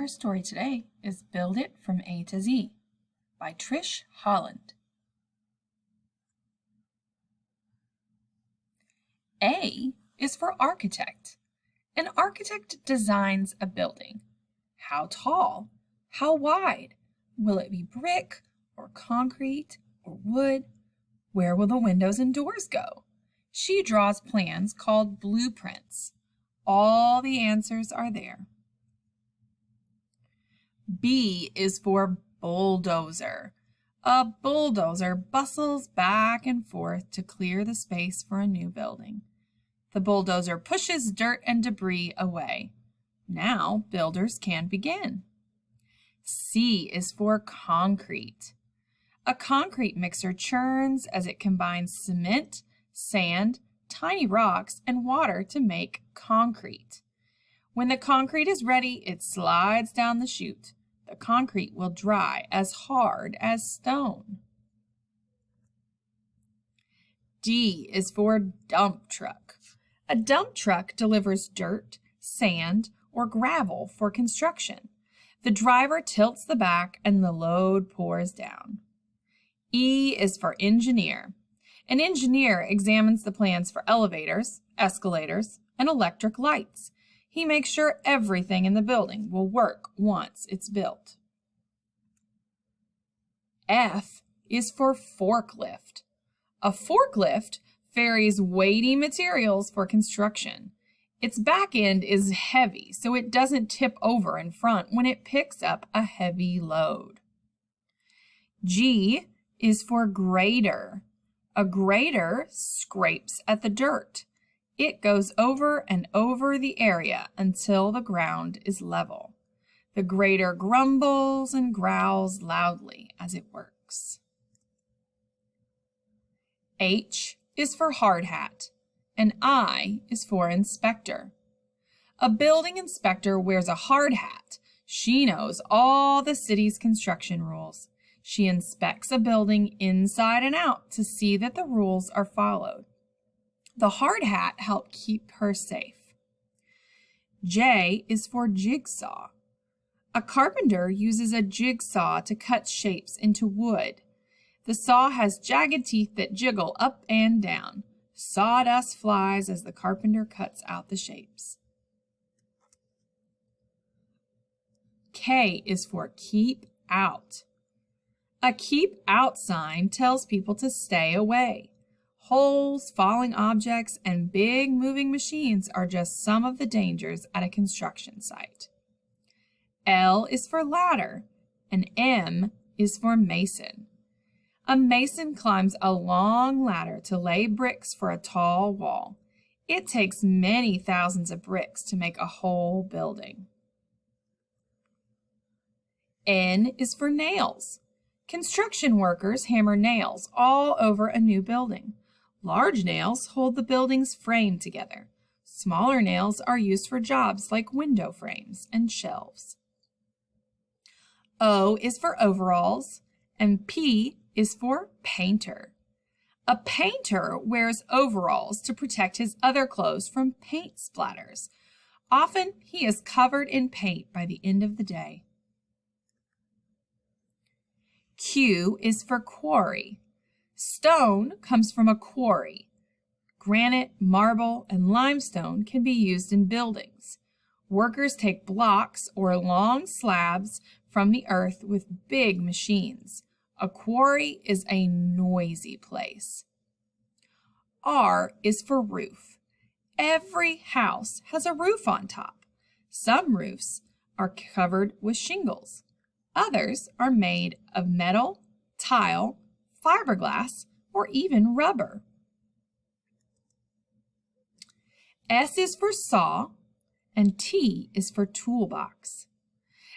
Our story today is Build It from A to Z by Trish Holland. A is for architect. An architect designs a building. How tall? How wide? Will it be brick or concrete or wood? Where will the windows and doors go? She draws plans called blueprints. All the answers are there. B is for bulldozer. A bulldozer bustles back and forth to clear the space for a new building. The bulldozer pushes dirt and debris away. Now builders can begin. C is for concrete. A concrete mixer churns as it combines cement, sand, tiny rocks, and water to make concrete. When the concrete is ready, it slides down the chute. The concrete will dry as hard as stone. D is for dump truck. A dump truck delivers dirt, sand, or gravel for construction. The driver tilts the back and the load pours down. E is for engineer. An engineer examines the plans for elevators, escalators, and electric lights. He makes sure everything in the building will work once it's built. F is for forklift. A forklift ferries weighty materials for construction. Its back end is heavy, so it doesn't tip over in front when it picks up a heavy load. G is for grader. A grader scrapes at the dirt. It goes over and over the area until the ground is level. The grader grumbles and growls loudly as it works. H is for hard hat, and I is for inspector. A building inspector wears a hard hat. She knows all the city's construction rules. She inspects a building inside and out to see that the rules are followed. The hard hat helped keep her safe. J is for jigsaw. A carpenter uses a jigsaw to cut shapes into wood. The saw has jagged teeth that jiggle up and down. Sawdust flies as the carpenter cuts out the shapes. K is for keep out. A keep out sign tells people to stay away. Holes, falling objects, and big moving machines are just some of the dangers at a construction site. L is for ladder, and M is for mason. A mason climbs a long ladder to lay bricks for a tall wall. It takes many thousands of bricks to make a whole building. N is for nails. Construction workers hammer nails all over a new building. Large nails hold the building's frame together. Smaller nails are used for jobs like window frames and shelves. O is for overalls, and P is for painter. A painter wears overalls to protect his other clothes from paint splatters. Often he is covered in paint by the end of the day. Q is for quarry. Stone comes from a quarry. Granite, marble, and limestone can be used in buildings. Workers take blocks or long slabs from the earth with big machines. A quarry is a noisy place. R is for roof. Every house has a roof on top. Some roofs are covered with shingles. Others are made of metal, tile, fiberglass, or even rubber. S is for saw, and T is for toolbox.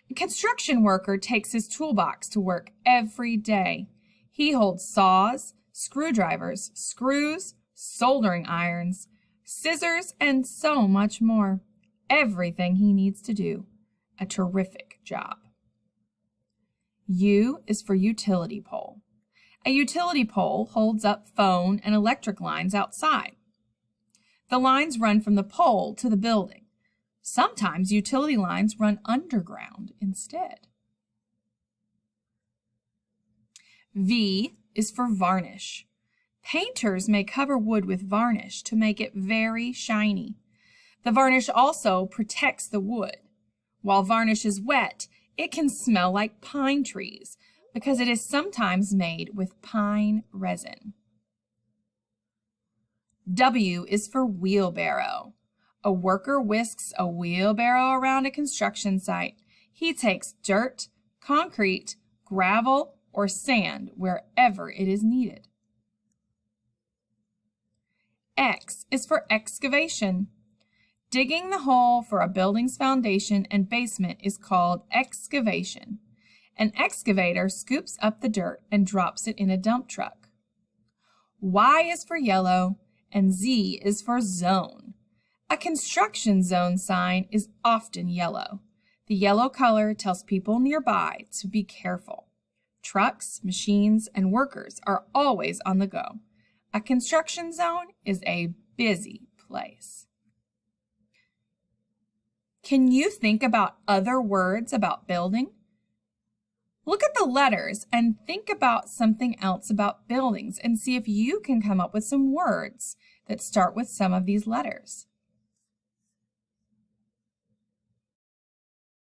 A construction worker takes his toolbox to work every day. He holds saws, screwdrivers, screws, soldering irons, scissors, and so much more. Everything he needs to do. A terrific job. U is for utility pole. A utility pole holds up phone and electric lines outside. The lines run from the pole to the building. Sometimes utility lines run underground instead. V is for varnish. Painters may cover wood with varnish to make it very shiny. The varnish also protects the wood. While varnish is wet, it can smell like pine trees because it is sometimes made with pine resin. W is for wheelbarrow. A worker whisks a wheelbarrow around a construction site. He takes dirt, concrete, gravel, or sand wherever it is needed. X is for excavation. Digging the hole for a building's foundation and basement is called excavation. An excavator scoops up the dirt and drops it in a dump truck. Y is for yellow, and Z is for zone. A construction zone sign is often yellow. The yellow color tells people nearby to be careful. Trucks, machines, and workers are always on the go. A construction zone is a busy place. Can you think about other words about building? Look at the letters and think about something else about buildings and see if you can come up with some words that start with some of these letters.